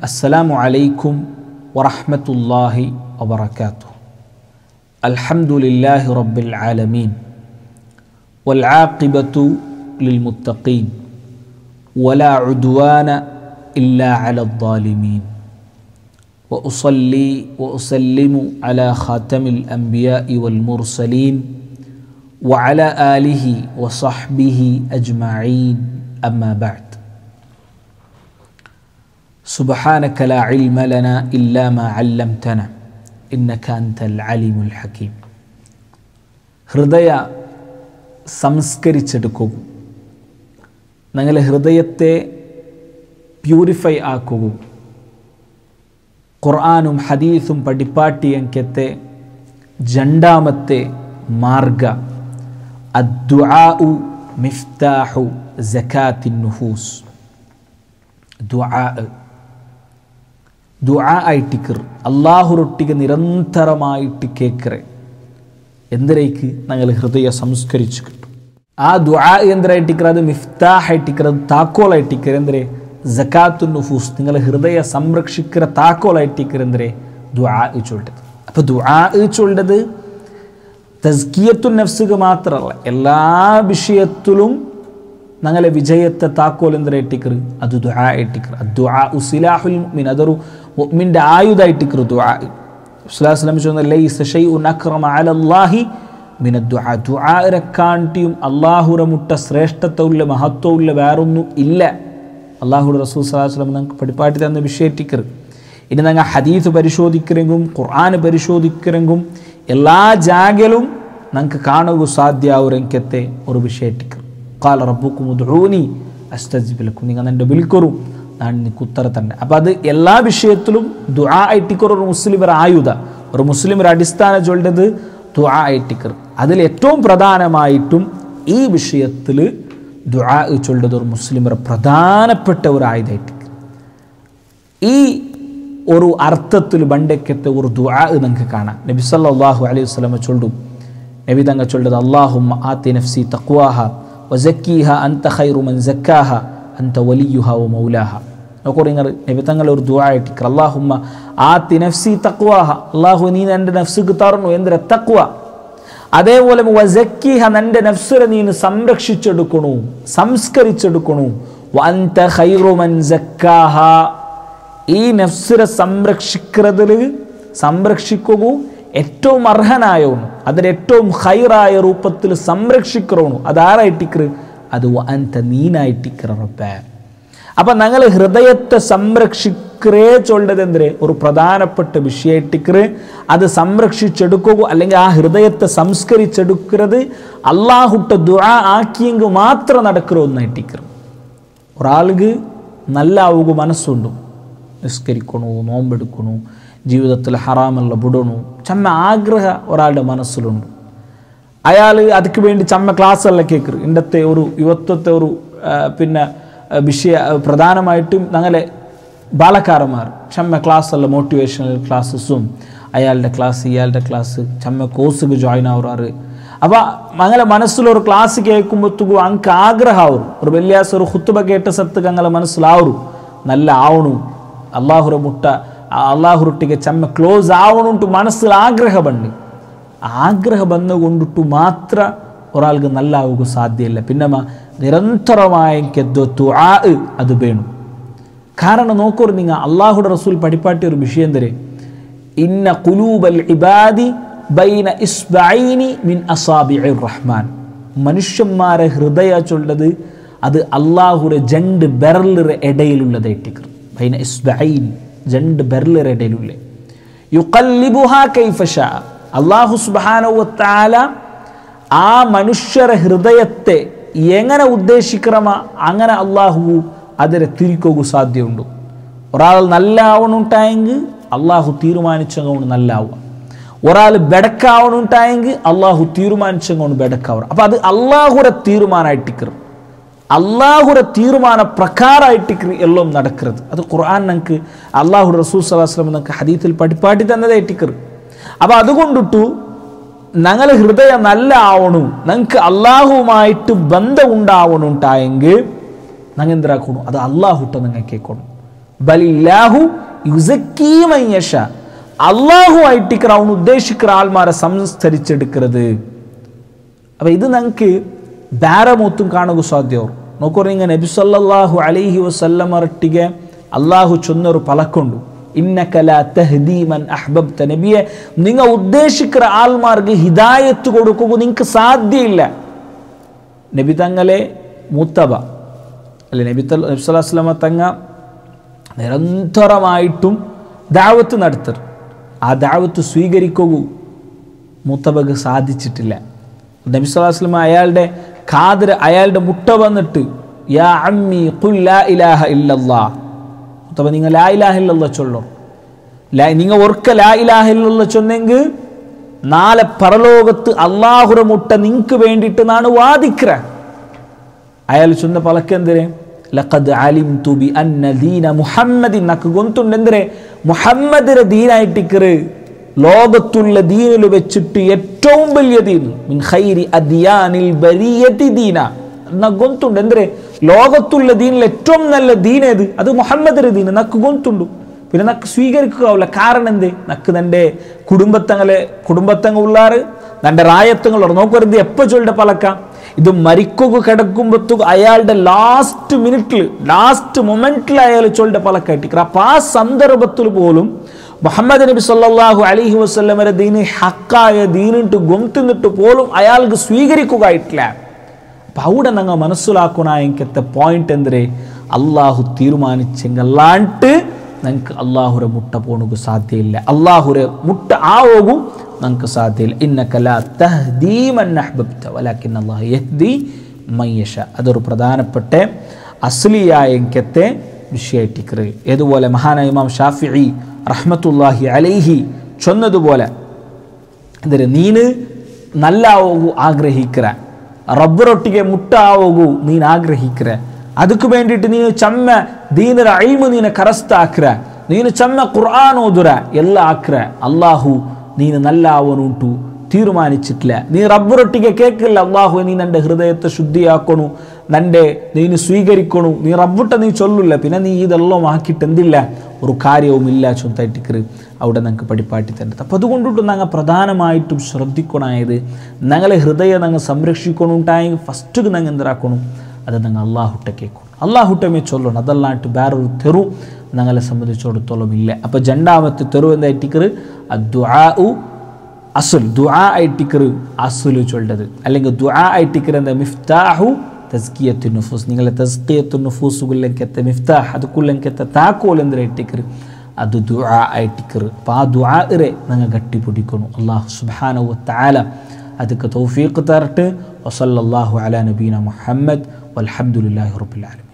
السلام عليكم ورحمة الله وبركاته. الحمد لله رب العالمين والعاقبة للمتقين ولا عدوان إلا على الظالمين وأصلي وأسلم على خاتم الأنبياء والمرسلين وعلى آله وصحبه أجمعين أما بعد. سبحانك لا علم لنا إلا ما علمتنا إنك أنت العليم الحكيم. ഹൃദയ സംസ്കരിച്ചെടുക്കുക, ഞങ്ങളെ ഹൃദയത്തെ പ്യൂരിഫൈ ആക്കുക, ഖുർആനും ഹദീസും പഠിപ്പാട്ടിയങ്കത്തെ രണ്ടാമത്തെ മാർഗ അദ്ദുആഉ മിഫ്താഹു സകാത്തിൻ നുഫൂസ്. ദുആ ആയിട്ടിക്കർ അള്ളാഹുരൊട്ടിಗೆ നിരന്തരമായിട്ട് കേൾക്കറേ എന്തിനേക്ക് ഞങ്ങൾ ഹൃദയ സംസ്കരിച്ച് കിട്ടും. ആ ദുആ എന്തിനായിട്ടിക്കർ, അത് മിഫ്താഹ് ആയിട്ടിക്കർ, അത് താക്കോലായിട്ടിക്കർ. എന്തിരെ സകാത്തുൻ നുഫൂസ്, നിങ്ങൾ ഹൃദയ സംരക്ഷിക്കുന്ന താക്കോലായിട്ടിക്കർ. എന്തിരെ ദുആ ചൊല്ലത്. അപ്പോൾ ദുആ ചൊല്ലത് തസ്കിയത്തുൻ നഫ്സുക്ക് മാത്രമല്ല, എല്ലാ വിഷയത്തിലും ഞങ്ങളെ വിജയത്തെ താക്കോൽ എന്തിനായിട്ടിക്കർ, അത് ദുആ ആയിട്ടിക്കർ. ദുആ സിലാഹുൽ മുഅ്മിൻ, അതൊരു മുഅ്മിൻ്റെ ആയുധമായിട്ടിക്കർ ദുആ. റസൂലുള്ളാഹി സ്വല്ലല്ലാഹു അലൈഹി വസല്ലം ലൈസ ശൈഉൻ അക്റമ അലല്ലാഹി മിന ദുആ. ദുആറക്കാണ്ടിയും അല്ലാഹുവിനെ മുട്ട ശ്രേഷ്ഠത്വമുള്ള മഹത്വമുള്ള വേറൊന്നും ഇല്ല. അല്ലാഹുവിൻ്റെ റസൂൽ സ്വല്ലല്ലാഹു അലൈഹി വസല്ലം നമുക്ക് പഠിപ്പാട്ടി തന്ന വിഷയത്തിക്കർ. ഇനി ഞങ്ങൾ ഹദീസ് പരിശോധിക്കരെങ്കും ഖുർആൻ പരിശോധിക്കരെങ്കും എല്ലാ ജാഗലും ഞങ്ങൾക്ക് കാണുക സാധ്യാവുരെങ്കത്തെ ഒരു വിഷയത്തിക്കർ. ഖാല റബ്ബുക്കും ഉദ്ഊനി അസ്തജിബ് ലക്കും, നിങ്ങൾ എൻ്റെ വിളിക്കൊരു ഞാൻ നിങ്ങൾക്ക് ഉത്തരം തന്നെ. അപ്പം അത് എല്ലാ വിഷയത്തിലും ദുആ ആയിട്ടിക്കർ ഒരു മുസ്ലിമർ ആയുധ, ഒരു മുസ്ലിമർ അടിസ്ഥാന ചൊല്ലത് ദുആ ആയിട്ടിക്കർ. അതിൽ ഏറ്റവും പ്രധാനമായിട്ടും ഈ വിഷയത്തിൽ ദുആ ചൊല്ലത് ഒരു മുസ്ലിമർ പ്രധാനപ്പെട്ട ഒരു ആയുധമായിട്ടിക്കർ. ഈ ഒരു അർത്ഥത്തിൽ ബണ്ടക്കത്തെ ഒരു ദുആ നമുക്ക് കാണാം. നബി സല്ലല്ലാഹു അലൈഹി വസല്ലം ചൊല്ലു, നബി തങ്ങൾ ചൊല്ലത് അല്ലാഹുമ്മ ആതി നഫ്സി തഖ്വാഹ വസക്കിഹ അൻത ഖൈറു മൻ സക്കാഹ അൻത വലിയുഹ വമൗലാഹ. നോക്കൂ, നിങ്ങൾ നബി തങ്ങൾ ഒരു ദുആ ആയിട്ടിക്കർ. അല്ലാഹുമ്മ ആതി നഫ്സി തഖ്വാഹ, അല്ലാഹു നീ എൻ്റെ നഫ്സുക്ക് തറന്നു എന്തിര തഖ്വ. അതേപോലെ വസക്കിഹ, എൻ്റെ നഫ്സിനെ നീ സംരക്ഷിച്ചെടുക്കണു, സംസ്കരിച്ചെടുക്കണു. വഅൻത ഖൈറു മൻ സക്കാഹ, ഈ നഫ്സിനെ സംരക്ഷിക്കുക ഏറ്റവും അർഹനായവണു, അതിന് ഏറ്റവും ഹൈറായ രൂപത്തിൽ സംരക്ഷിക്കണു. അതാരായിട്ടിക്കർ, അത് അൻത നീനായിട്ടിക്കർ റബ്ബേ. അപ്പം ഞങ്ങൾ ഹൃദയത്തെ സംരക്ഷിക്കറേ ചൊല്ലത് എന്തിരെ ഒരു പ്രധാനപ്പെട്ട വിഷയമായിട്ടിക്കർ. അത് സംരക്ഷിച്ചെടുക്കുക, അല്ലെങ്കിൽ ആ ഹൃദയത്തെ സംസ്കരിച്ചെടുക്കുന്നത് അള്ളാഹുട്ട ദുആ ആക്കിയെങ്കിൽ മാത്രം നടക്കുന്ന ഒന്നായിട്ടിക്കർ. ഒരാൾക്ക് നല്ല ആവുക മനസ്സുണ്ടു, നിസ്കരിക്കണു, നോമ്പെടുക്കണു, ജീവിതത്തിൽ ഹറാമല്ല വിടണു, ചമ്മ ആഗ്രഹ ഒരാളുടെ മനസ്സിലുണ്ട്. അയാൾ അതിക്ക് വേണ്ടി ചമ്മ ക്ലാസ്സെല്ലാം കേൾക്കറ്. ഇന്നത്തെ ഒരു യുവത്വത്തെ ഒരു വിഷയ പ്രധാനമായിട്ടും ഞങ്ങളെ ബാലക്കാരന്മാർ ചമ്മ ക്ലാസ്സല്ല മോട്ടിവേഷണൽ ക്ലാസ്സസും അയാളുടെ ക്ലാസ് ഇയാളുടെ ക്ലാസ് ചമ്മ കോഴ്സുക്ക് ജോയിൻ ആവുറാറ്. അപ്പോൾ ഞങ്ങളെ മനസ്സിലൊരു ക്ലാസ് കേൾക്കുമ്പോഴത്തേക്കും അങ്ങക്ക് ആഗ്രഹമാവും. ഒരു വെള്ളിയാഴ്ച ഒരു ഖുത്ബ കേട്ട സത്ത് ഞങ്ങളെ മനസ്സിലാവും നല്ല ആവണു, അള്ളാഹുര മുട്ട അള്ളാഹുരൊട്ടിಗೆ ചമ്മ ക്ലോസ് ആവണുಂಟು മനസ്സിൽ ആഗ്രഹ ബണ്ട്. ആഗ്രഹ ബന്നുകൊണ്ടിട്ടു മാത്ര ഒരാൾക്ക് നല്ല ആവുക സാധ്യമല്ല. പിന്നെ നിരന്തരമായ ദുആ അത് വേണം. കാരണം നോക്കൂ, നിങ്ങൾ അള്ളാഹുടെ റസൂൽ പഠിപ്പാട്ടിയ ഒരു വിഷയം തരേ, ഇന്ന ഖുലൂബൽ ഇബാദി ബൈന ഇസ്ബഅൈനി മിൻ അസാബിഇർ റഹ്മാൻ. മനുഷ്യന്മാരെ ഹൃദയ ചൊല്ലത് അത് അള്ളാഹുടെ രണ്ട് ബെറലിറെ ഇടയിലുള്ളതായിട്ടിക്കർ. ബൈന ഇസ്ബഅൈൻ, രണ്ട് ബെറലിറെ ഇടയിലുള്ള. യുഖല്ലിബുഹാ കൈഫ ശാ, അല്ലാഹു സുബ്ഹാനഹു വ തആല ആ മനുഷ്യരെ ഹൃദയത്തെ എങ്ങനെ ഉദ്ദേശിക്കണമോ അങ്ങനെ അള്ളാഹു അതിനെ തിരിക്കുക സാധ്യമുണ്ട്. ഒരാൾ നല്ല ആവണുണ്ടായെങ്കിൽ അള്ളാഹു തീരുമാനിച്ചങ്ങോണ്ട് നല്ല ആവുക, ഒരാൾ ബെടക്കാവണുണ്ടായെങ്കിൽ അള്ളാഹു തീരുമാനിച്ചങ്ങോണ്ട് ബെടക്കാവുക. അപ്പം അത് അള്ളാഹുരെ തീരുമാനമായിട്ടിക്കർ, അള്ളാഹുരെ തീരുമാന പ്രകാരമായിട്ടിക്കർ എല്ലാം നടക്കരുത്. അത് ഖുർആൻ നമുക്ക് അള്ളാഹു റസൂൽ സ്വല്ലല്ലാഹു അലൈഹി വസല്ലം നമുക്ക് ഹദീസിൽ പഠിപ്പാട്ടി തന്നതായിട്ടിക്കർ. അപ്പം അതുകൊണ്ടിട്ടു ഞങ്ങൾ ഹൃദയം നല്ല ആവണു, ഞങ്ങൾക്ക് അള്ളാഹുവുമായിട്ട് ബന്ധം ഉണ്ടാവണുണ്ടായെങ്കിൽ ഞങ്ങൾ എന്തിനാക്കണു, അത് അള്ളാഹുട്ട നിങ്ങൾ കേൾക്കണം. ബലില്ലാഹു യുസക്കി മൻ യശാ. അള്ളാഹു ആയിട്ടിക്കറ അവൻ ഉദ്ദേശിക്കുന്ന ആൾമാരെ സംസ്കരിച്ചെടുക്കുന്നത്. അപ്പം ഇത് ഞങ്ങൾക്ക് ಬೇರೆ ಮೂತು ಕಾಣಗೂ ಸಾಧ್ಯ. ನೋಕೋರಿಂಗ ನಬಿ ಸಲ್ಲಲ್ಲಾಹು ಅಲೈಹಿ ವಸಲ್ಲಮರೊಟ್ಟಿಗೆ ಅಲ್ಲಾಹು ಚೊನ್ನರು ಪಲಕೊಂಡು ಇನ್ನಕ ಲಾ ತಹ್ದಿ ಮನ್ ಅಹ್ಬಬ್ತ. ನಬಿಯೇ, ನಿಂಗ ಉದ್ದೇಶಿಕರ ಆಲ್ಮಾರ್ಗೆ ಹಿದಾಯತ್ತು കൊടുക്കുക നിങ്ങൾക്ക് സാധ്യമില്ല. നബി തങ്ങളെ മുത്തബ അല്ലെ നബി സല്ലല്ലാഹു അലൈഹി വസല്ലമ തങ്ങ നിരന്തരമായിട്ടും ദഅവത്ത് നടത്തർ. ആ ദഅവത്ത് സ്വീകരിക്കുക മുത്തബക്ക് സാധിച്ചിട്ടില്ല. നബി സല്ലല്ലാഹു അലൈഹി വസല്ലമ അയാളുടെ കാതിർ അയാളുടെ മുട്ട വന്നിട്ട് യാ അമ്മി ഖുൽ ലാ ഇലാഹ ഇല്ലല്ലാഹ്, മുത്തബ നിങ്ങൾ ലാ ഇലാഹ ഇല്ലല്ലാഹ് ചൊല്ലോ. നിങ്ങൾ ഒർക്ക ലാ ഇലാഹ ഇല്ലല്ലാഹ് ചൊന്നെങ്കിൽ നാളെ പരലോകത്ത് അള്ളാഹുടെ മുട്ട നിങ്ങൾക്ക് വേണ്ടിയിട്ട് നാണ് വാദിക്ര. അയാൾ ചൊന്ന പലക്കെന്തിരെ ലഖദ് അലിംതു ബി അന്ന ദീന മുഹമ്മദിൻ, നക്ക് ഗൊന്തുണ്ടെന്തിരെ മുഹമ്മദിര ദീനായിട്ടിക്കറ് ലോകത്തുള്ള ദീനിൽ വെച്ചിട്ട് ഏറ്റവും വലിയ ദീൻ മിൻ ഖൈരി അദിയാനിൽ ബരിയതി ദീന നക്ക് ഗൊന്തുണ്ട്. എന്തിരെ ലോകത്തുള്ള ദീനിൽ ഏറ്റവും നല്ല ദീൻ ഏത്? അത് മുഹമ്മദിര ദീൻ. നക്ക് ഗൊന്തുണ്ടു. പിന്നെ നക്ക് സ്വീകരിക്കുകയാവില്ല. കാരണം എന്ത്? നക്ക് തൻ്റെ കുടുംബത്തങ്ങ ഉള്ളാറ് തൻ്റെ റായത്തങ്ങളുള്ള നോക്കരുത് എപ്പോൾ ചൊല്ലിട്ട് പലക്കാം. ഇത് മരിക്കുക കിടക്കുമ്പോഴത്തും അയാളുടെ ലാസ്റ്റ് മൊമെന്റിൽ അയാൾ ചൊല്ലിട്ട് പലക്കായിട്ട്. അപ്പം ആ സന്ദർഭത്തിൽ പോലും മുഹമ്മദ് നബി സല്ലല്ലാഹു അലൈഹി വസല്ലമയുടെ ദീന് ഹക്കായ ദീനിട്ട് ഗൊന്തിന്നിട്ട് പോലും അയാൾക്ക് സ്വീകരിക്കുകയായിട്ടില്ല. അപ്പം അവിടെ ഞങ്ങൾ മനസ്സിലാക്കണ എനിക്കത്തെ പോയിന്റ് എന്തിരെ അള്ളാഹു തീരുമാനിച്ചെങ്കല്ലാണ്ട് ഞങ്ങൾക്ക് അള്ളാഹുരെ മുട്ട പോണക്ക് സാധ്യമില്ല. അള്ളാഹുരെ മുട്ട ആവോകും ഞങ്ങൾക്ക് സാധ്യമില്ല. ഇന്നക ലാ തഹ്ദീ മൻ അഹ്ബബ്ത വലാകിൻ അല്ലാഹു യഹ്ദി മൻ യശാ. അതൊരു പ്രധാനപ്പെട്ട അസ്ലിയായ എനിക്കത്തെ വിഷയമായിട്ടിക്കറ്. ഏതുപോലെ മഹാനായ ഇമാം ഷാഫിഈ റഹ്മത്തുള്ളാഹി അലൈഹി ചൊന്നതുപോലെ എന്തൊരു നീന് നല്ല ആവോകു ആഗ്രഹിക്കിற, റബ്ബറൊട്ടിಗೆ ಮುಟ್ಟ ಆವೋಗು ನೀನು ಆಗ್ರಹಿக்கிற. ಅದಕ್ಕೆ വേണ്ടിയിട്ട് ನೀನು ಚಮ್ಮ ದೀನರ ಇಲ್ಮು ನೀನು ಕರಸ್ತಾ ಹಾಕ್ರ, ನೀನು ಚಮ್ಮ ഖുർആൻ ഓതുற ಎಲ್ಲ ಹಾಕ್ರ. ಅಲ್ಲಾಹು ನೀನು നല്ല ആവനുಂಟು തീരുമാനിച്ചിട്ടില്ല. നീ റബ്ബറൊട്ടിಗೆ കേൾക്കില്ല അള്ളാഹു നീ എൻ്റെ ഹൃദയത്തെ ശുദ്ധിയാക്കണു, നൻ്റെ നീನು സ്വീകരിക്കണു, നീ റബ്ബുട്ട നീ ചൊല്ലില്ല, പിന്നെ നീ ഇതെല്ലാം ആക്കിയിട്ട് എന്തില്ല ഒരു കാര്യവും ഇല്ല ചൊന്തായിട്ടിക്കറ്. അവിടെ ഞങ്ങൾക്ക് പഠിപ്പാട്ടി തരുന്നത്. അപ്പം അതുകൊണ്ടിട്ട് ഞങ്ങൾ പ്രധാനമായിട്ടും ശ്രദ്ധിക്കണായത് ഞങ്ങളെ ഹൃദയം ഞങ്ങൾ സംരക്ഷിക്കണുണ്ടായി ഫസ്റ്റ് ഞങ്ങൾ എന്തിനാക്കണം അത് ഞങ്ങൾ അള്ളാഹുട്ട കേൾക്കണം, അള്ളാഹുട്ടമേ ചൊല്ലണം. അതല്ലാണ്ട് വേറൊരു തെരു ഞങ്ങളെ സംബന്ധിച്ചിടത്തോളം ഇല്ല. അപ്പം രണ്ടാമത്തെ തെരു എന്തായിട്ടിക്കറ് അദ്ദുആഉ അസുൽ, ദുആ ആയിട്ടിക്കറ് അസുല് ചൊല്ലത്. അല്ലെങ്കിൽ ദുആ ആയിട്ടിക്കറ് എന്താ മിഫ്താഹു തസ്കിയത്തു നുഫൂസ്. നിങ്ങളെ തസ്കിയത്തു നുഫൂസുകളിലേക്കത്തെ മിഫ്താഹ് അതുക്കുള്ളിലേക്കത്തെ താക്കോൽ എന്തിനായിട്ടിക്കറ് അത് ദുആ ആയിട്ടിക്കറ്. അപ്പോൾ ആ ദുആഇറെ ഞങ്ങൾ ഗട്ടിപ്പിടിക്കണം. അല്ലാഹു സുബ്ഹാനഹു വ തആല ಅದಕ್ಕೆ ತೌಫೀಕ್ ತರട്ട്. ವಸಲ್ಲಲ್ಲಾಹು ಅಲಾ ನಬೀನಾ ಮುಹಮ್ಮದ್ ವಲ್ಹಮ್ದುಲಿಲ್ಲಾಹಿ ರಬ್ಬಿಲ್ ಆಲಮೀನ್.